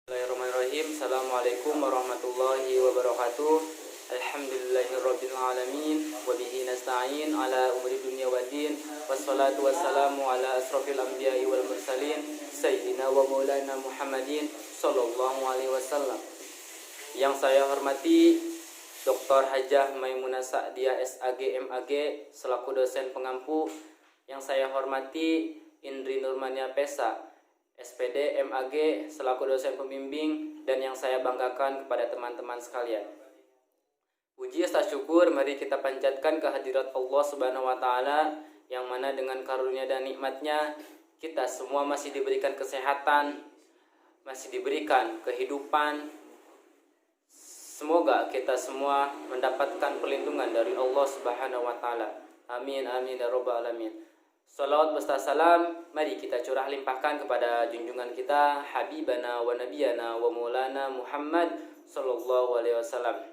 Bismillahirrahmanirrahim. Assalamualaikum warahmatullahi wabarakatuh. Alhamdulillahirabbil alamin wa bihi nasta'in ala umuri dunya waddin. Wassalatu wassalamu ala asrofil anbiya'i wal mursalin sayyidina wa maulana Muhammadin sallallahu alaihi wasallam. Yang saya hormati Dr. Hajah Maimunah Sa'diah SAG MAG selaku dosen pengampu. Yang saya hormati Indri Nurmania Pesa SPD MAG selaku dosen pembimbing, dan yang saya banggakan kepada teman-teman sekalian. Puji serta syukur mari kita panjatkan kehadirat Allah Subhanahu wa taala, yang mana dengan karunia dan nikmatnya kita semua masih diberikan kesehatan, masih diberikan kehidupan. Semoga kita semua mendapatkan perlindungan dari Allah Subhanahu wa taala. Amin amin ya rabbal alamin. Salawat beserta salam mari kita curah limpahkan kepada junjungan kita Habibana wa Nabiyana wa Maulana Muhammad sallallahu alaihi wasallam.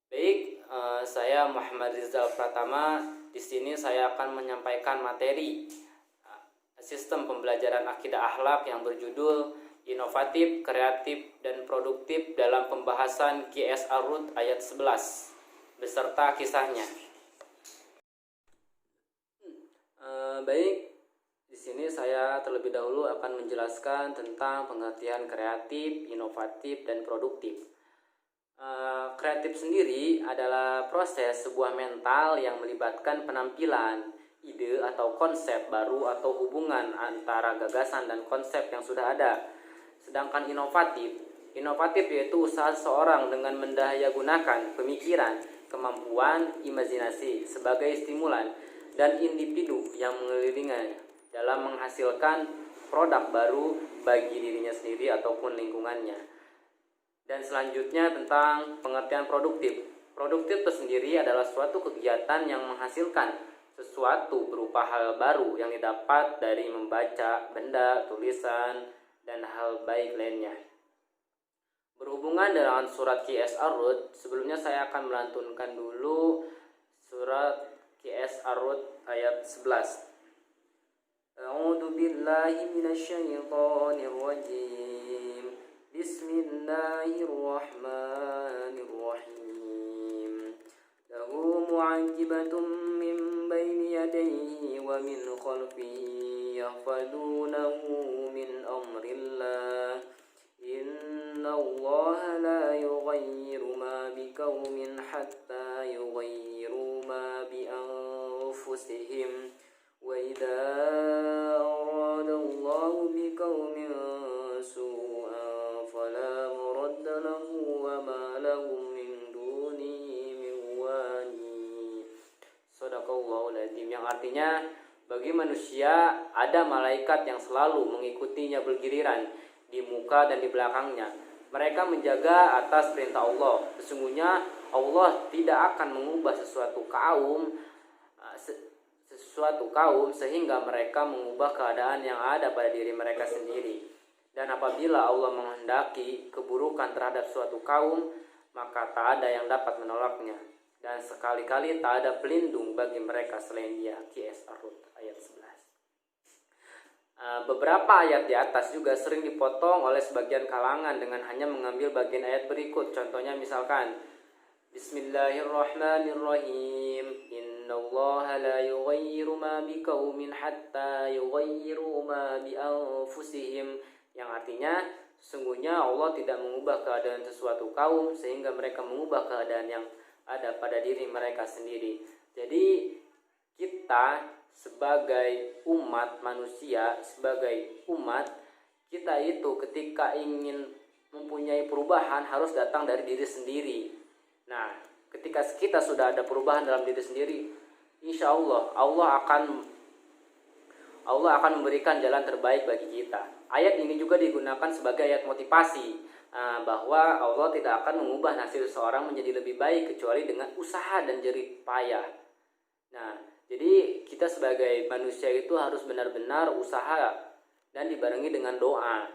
Baik, saya Muhammad Rizal Pratama. Di sini saya akan menyampaikan materi sistem pembelajaran akidah akhlak yang berjudul inovatif, kreatif, dan produktif dalam pembahasan QS Ar-Rud ayat 11 beserta kisahnya. Baik, di sini saya terlebih dahulu akan menjelaskan tentang pengertian kreatif, inovatif, dan produktif. Kreatif sendiri adalah proses sebuah mental yang melibatkan penampilan, ide atau konsep baru atau hubungan antara gagasan dan konsep yang sudah ada. Sedangkan inovatif yaitu usaha seseorang dengan mendayagunakan pemikiran, kemampuan, imajinasi sebagai stimulan dan individu yang mengelilinginya dalam menghasilkan produk baru bagi dirinya sendiri ataupun lingkungannya. Dan selanjutnya tentang pengertian produktif. Produktif itu sendiri adalah suatu kegiatan yang menghasilkan sesuatu berupa hal baru yang didapat dari membaca benda, tulisan, dan hal baik lainnya. Berhubungan dengan surat QS Ar-Rud, sebelumnya saya akan melantunkan dulu surat QS Ar-Rud ayat 11. A'udzu billahi minasyaitonir rajim. Bismillahirrahmanirrahim. Lahu mu'aqibatun min baini yadayhi wa min khalfihi yahfazunahu min amrillah. Innallaha la yughayyiru ma biqaumin hatta yughayyiru ma bi anfusihim wa idza aradallahu biqaumin su'an fala muradda lahu wa ma lahum min dunihi min wali. Shadaqallahul adzim, yang artinya bagi manusia ada malaikat yang selalu mengikutinya bergiliran di muka dan di belakangnya. Mereka menjaga atas perintah Allah. Sesungguhnya Allah tidak akan mengubah sesuatu kaum sehingga mereka mengubah keadaan yang ada pada diri mereka sendiri. Dan apabila Allah menghendaki keburukan terhadap suatu kaum, maka tak ada yang dapat menolaknya. Dan sekali-kali tak ada pelindung bagi mereka selain Dia. QS Ar-Rud ayat 11. Beberapa ayat di atas juga sering dipotong oleh sebagian kalangan dengan hanya mengambil bagian ayat berikut. Contohnya misalkan Bismillahirrahmanirrahim. Innallaha la yughayyiru ma biqaumin hatta yughayyiru ma bi anfusihim. Yang artinya sesungguhnya Allah tidak mengubah keadaan sesuatu kaum sehingga mereka mengubah keadaan yang ada pada diri mereka sendiri. Jadi kita sebagai umat manusia, sebagai umat, kita itu ketika ingin mempunyai perubahan harus datang dari diri sendiri. Nah, ketika kita sudah ada perubahan dalam diri sendiri, insya Allah Allah akan memberikan jalan terbaik bagi kita. Ayat ini juga digunakan sebagai ayat motivasi, bahwa Allah tidak akan mengubah nasib seseorang menjadi lebih baik kecuali dengan usaha dan jerih payah. Nah, jadi kita sebagai manusia itu harus benar-benar usaha dan dibarengi dengan doa.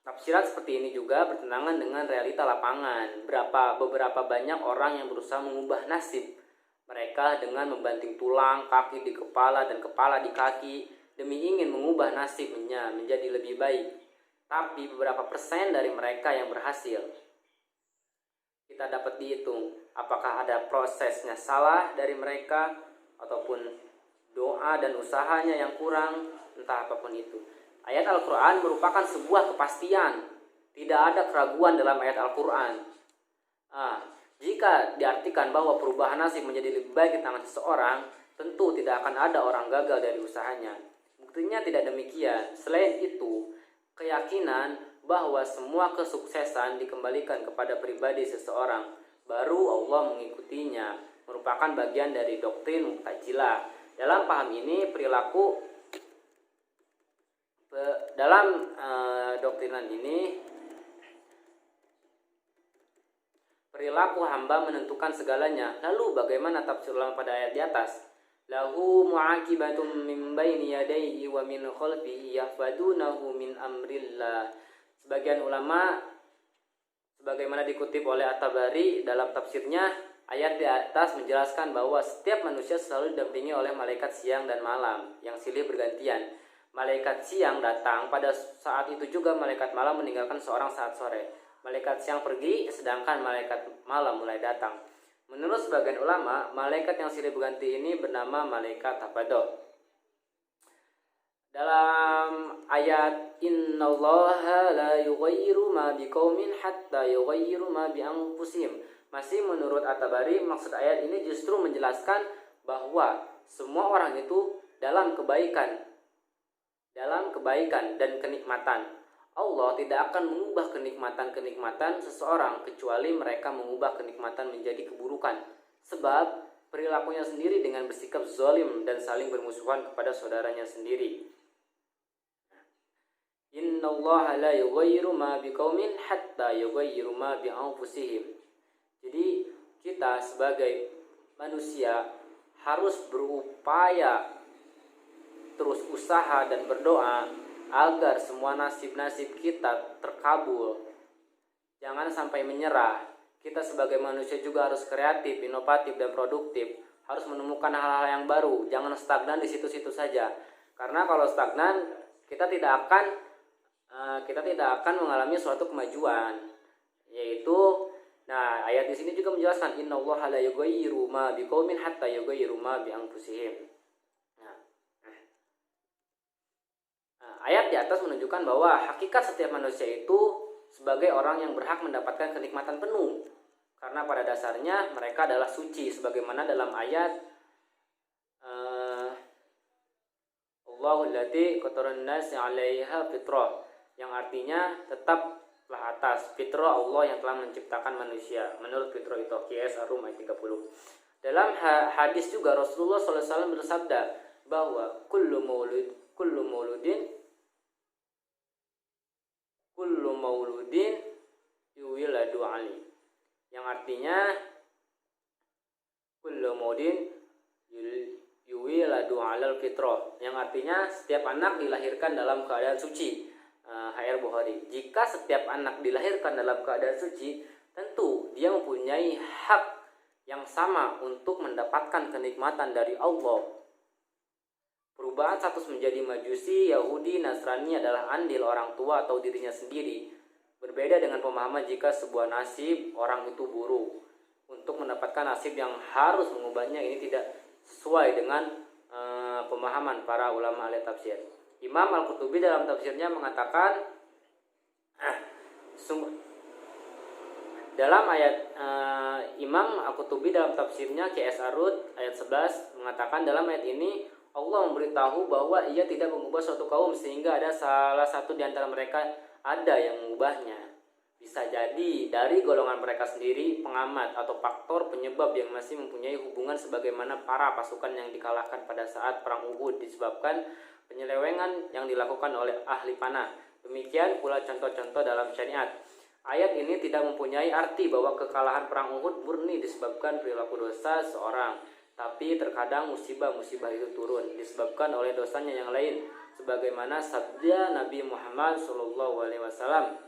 Tafsiran seperti ini juga bertentangan dengan realita lapangan. Beberapa banyak orang yang berusaha mengubah nasib mereka dengan membanting tulang, kaki di kepala dan kepala di kaki demi ingin mengubah nasibnya menjadi lebih baik. Tapi beberapa persen dari mereka yang berhasil. Kita dapat dihitung apakah ada prosesnya salah dari mereka ataupun doa dan usahanya yang kurang, entah apapun itu. Ayat Al-Quran merupakan sebuah kepastian. Tidak ada keraguan dalam ayat Al-Quran. Jika diartikan bahwa perubahan nasib menjadi lebih baik di tangan seseorang, tentu tidak akan ada orang gagal dari usahanya. Buktinya tidak demikian. Selain itu, keyakinan bahwa semua kesuksesan dikembalikan kepada pribadi seseorang, baru Allah mengikutinya, merupakan bagian dari doktrin Mu'tazilah. Dalam paham ini, doktrinan ini, perilaku hamba menentukan segalanya. Lalu bagaimana tafsir ulama pada ayat di atas? Lahu mu'aqibatum min baini yadayhi wa min khalfihi yahfadunahu min amrillah. Sebagian ulama, sebagaimana dikutip oleh At-Tabari dalam tafsirnya, ayat di atas menjelaskan bahwa setiap manusia selalu didampingi oleh malaikat siang dan malam yang silih bergantian. Malaikat siang datang pada saat itu juga malaikat malam meninggalkan seorang saat sore. Malaikat siang pergi, sedangkan malaikat malam mulai datang. Menurut sebagian ulama, malaikat yang silih berganti ini bernama malaikat Hafadah. Dalam ayat innallaha la yughayyiru ma biqaumin hatta yughayyiru ma bi anfusihim, masih menurut At-Tabari, maksud ayat ini justru menjelaskan bahwa semua orang itu dalam kebaikan dan kenikmatan. Allah tidak akan mengubah kenikmatan seseorang kecuali mereka mengubah kenikmatan menjadi keburukan. Sebab perilakunya sendiri dengan bersikap zalim dan saling bermusuhan kepada saudaranya sendiri. Innallaha la yughayyiru ma biqaumin hatta yughayyiru ma bi anfusihim. Jadi kita sebagai manusia harus berupaya terus usaha dan berdoa agar semua nasib-nasib kita terkabul. Jangan sampai menyerah. Kita sebagai manusia juga harus kreatif, inovatif, dan produktif. Harus menemukan hal-hal yang baru. Jangan stagnan di situ-situ saja. Karena kalau stagnan, kita tidak akan mengalami suatu kemajuan. Yaitu, ayat di sini juga menjelaskan innallaha la yughayyiru ma biqaumin hatta yughayyiru ma bi anfusihim. Ayat di atas menunjukkan bahwa hakikat setiap manusia itu sebagai orang yang berhak mendapatkan kenikmatan penuh. Karena pada dasarnya mereka adalah suci. Sebagaimana dalam ayat Allahu allati qatarun nasi 'alaiha fitrah, yang artinya tetaplah atas fitrah Allah yang telah menciptakan manusia. Menurut fitrah itu QS Ar-Rum ayat 30. Dalam hadis juga Rasulullah SAW bersabda bahwa kullu mauludin yuwiladu ali, yang artinya kullu mauludin yuwiladu alal fitrah, yang artinya setiap anak dilahirkan dalam keadaan suci. HR Bukhari. Jika setiap anak dilahirkan dalam keadaan suci, tentu dia mempunyai hak yang sama untuk mendapatkan kenikmatan dari Allah. Perubahan status menjadi Majusi, Yahudi, Nasrani adalah andil orang tua atau dirinya sendiri. Berbeda dengan pemahaman jika sebuah nasib orang itu buruk. Untuk mendapatkan nasib yang harus mengubahnya, ini tidak sesuai dengan pemahaman para ulama ahli tafsir. Imam Al-Qurtubi dalam tafsirnya mengatakan dalam ayat Imam Al-Qurtubi dalam tafsirnya QS Ar-Rud ayat 11 mengatakan dalam ayat ini Allah memberitahu bahwa ia tidak mengubah suatu kaum sehingga ada salah satu di antara mereka ada yang mengubahnya. Bisa jadi dari golongan mereka sendiri, pengamat atau faktor penyebab yang masih mempunyai hubungan sebagaimana para pasukan yang dikalahkan pada saat perang Uhud disebabkan penyelewengan yang dilakukan oleh ahli panah. Demikian pula contoh-contoh dalam syariat. Ayat ini tidak mempunyai arti bahwa kekalahan perang Uhud murni disebabkan perilaku dosa seorang. Tapi terkadang musibah-musibah itu turun disebabkan oleh dosanya yang lain, sebagaimana sabda Nabi Muhammad SAW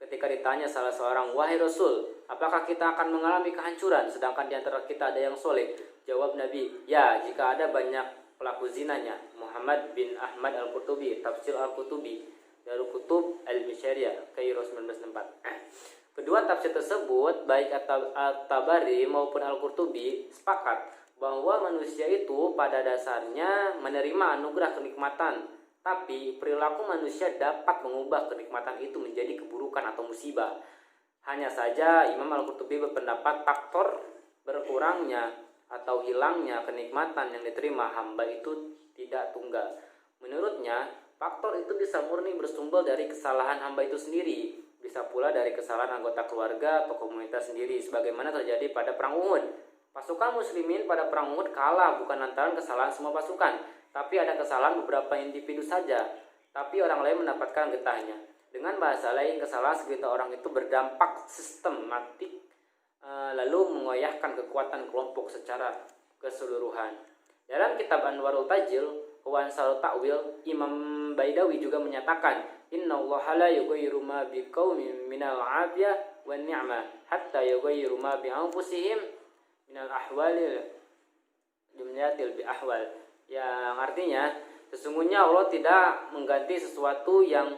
ketika ditanya salah seorang, "Wahai Rasul, apakah kita akan mengalami kehancuran sedangkan di antara kita ada yang soleh?" Jawab Nabi, "Ya, jika ada banyak pelaku zinanya, Muhammad bin Ahmad Al-Qurtubi, Tafsir Al-Qurtubi, Darul Kutub Al-Mishariyah, Kairo 1964. Kedua tafsir tersebut, baik At-Tabari maupun Al-Qurtubi, sepakat bahwa manusia itu pada dasarnya menerima anugerah kenikmatan, tapi perilaku manusia dapat mengubah kenikmatan itu menjadi keburukan atau musibah. Hanya saja Imam Al-Qurtubi berpendapat faktor berkurangnya atau hilangnya kenikmatan yang diterima hamba itu tidak tunggal. Menurutnya, faktor itu bisa murni bersumber dari kesalahan hamba itu sendiri, bisa pula dari kesalahan anggota keluarga atau komunitas sendiri, sebagaimana terjadi pada Perang Uhud. Pasukan muslimin pada Perang Uhud kalah bukan lantaran kesalahan semua pasukan, tapi ada kesalahan beberapa individu saja, tapi orang lain mendapatkan getahnya. Dengan bahasa lain, kesalahan segelintir orang itu berdampak sistematik, lalu mengoyahkan kekuatan kelompok secara keseluruhan. Dalam kitab Anwarul Tajil wa Ansarut Ta'wil, Imam Baidawi juga menyatakan, innallaha la yughayyiru ma biqaumin minal 'afiyah wan ni'mah hatta yughayyiru ma bi anfusihim minal ahwalil jumlatil bi ahwal. Yang artinya, sesungguhnya Allah tidak mengganti sesuatu yang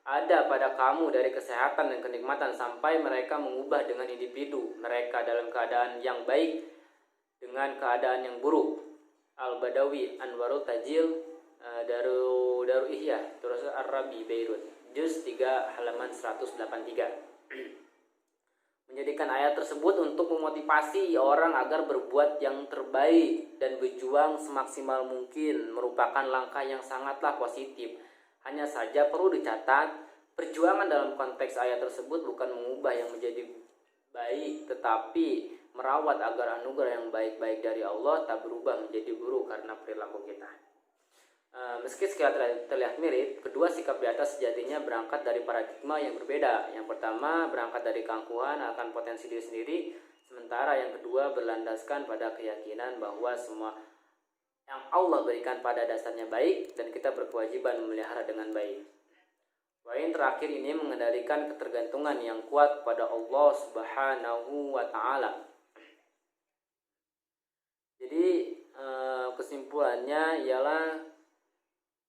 ada pada kamu dari kesehatan dan kenikmatan sampai mereka mengubah dengan individu mereka dalam keadaan yang baik dengan keadaan yang buruk. Al-Badawi, Anwarul Tajil, Daru Ihya, terus Ar-Rabi, Beirut, juz 3 halaman 183. Menjadikan ayat tersebut untuk memotivasi orang agar berbuat yang terbaik dan berjuang semaksimal mungkin merupakan langkah yang sangatlah positif. Hanya saja perlu dicatat, perjuangan dalam konteks ayat tersebut bukan mengubah yang menjadi baik, tetapi merawat agar anugerah yang baik-baik dari Allah tak berubah menjadi buruk karena perilaku kita. Meski sekilas terlihat mirip, kedua sikap di atas sejatinya berangkat dari paradigma yang berbeda. Yang pertama berangkat dari keangkuhan akan potensi diri sendiri, sementara yang kedua berlandaskan pada keyakinan bahwa semua yang Allah berikan pada dasarnya baik dan kita berkewajiban memelihara dengan baik. Poin terakhir ini mengendalikan ketergantungan yang kuat pada Allah Subhanahu wa Ta'ala. Jadi kesimpulannya ialah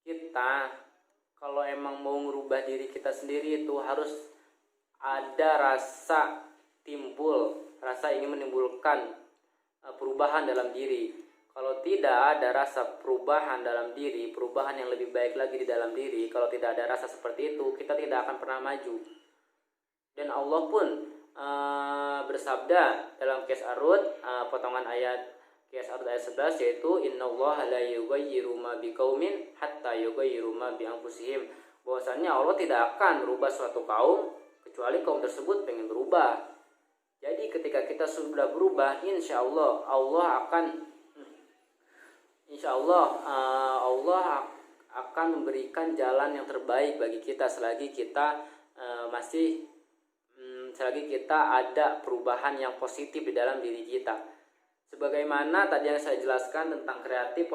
kita kalau emang mau merubah diri kita sendiri itu harus ada rasa ingin menimbulkan perubahan dalam diri. Kalau tidak ada rasa perubahan dalam diri, perubahan yang lebih baik lagi di dalam diri, kalau tidak ada rasa seperti itu, kita tidak akan pernah maju. Dan Allah pun bersabda dalam Qiyas Ar-Rud, potongan ayat Qiyas Ar-Rud ayat 11, yaitu innallaha la yughayyiru ma biqaumin hatta yughayyiru ma bi anfusihim. Bahwasanya Allah tidak akan merubah suatu kaum kecuali kaum tersebut pengen berubah. Jadi ketika kita sudah berubah, insya Allah Allah akan memberikan jalan yang terbaik bagi kita selagi kita selagi kita ada perubahan yang positif di dalam diri kita. Sebagaimana tadi yang saya jelaskan tentang kreatif,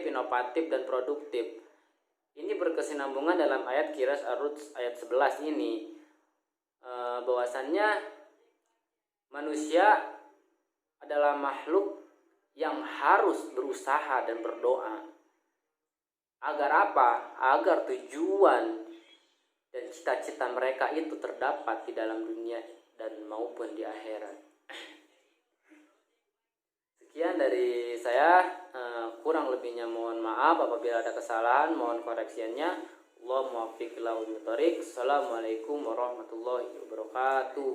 inovatif, dan produktif. Ini berkesinambungan dalam ayat Qiyas Ar-Rud ayat 11 ini. Bahwasannya manusia adalah makhluk yang harus berusaha dan berdoa. Agar apa? Agar tujuan dan cita-cita mereka itu terdapat di dalam dunia dan maupun di akhirat. Sekian dari saya, kurang lebihnya mohon maaf apabila ada kesalahan, mohon koreksiannya. Allahumma waffiq ila aqwamit thoriq. Assalamualaikum warahmatullahi wabarakatuh.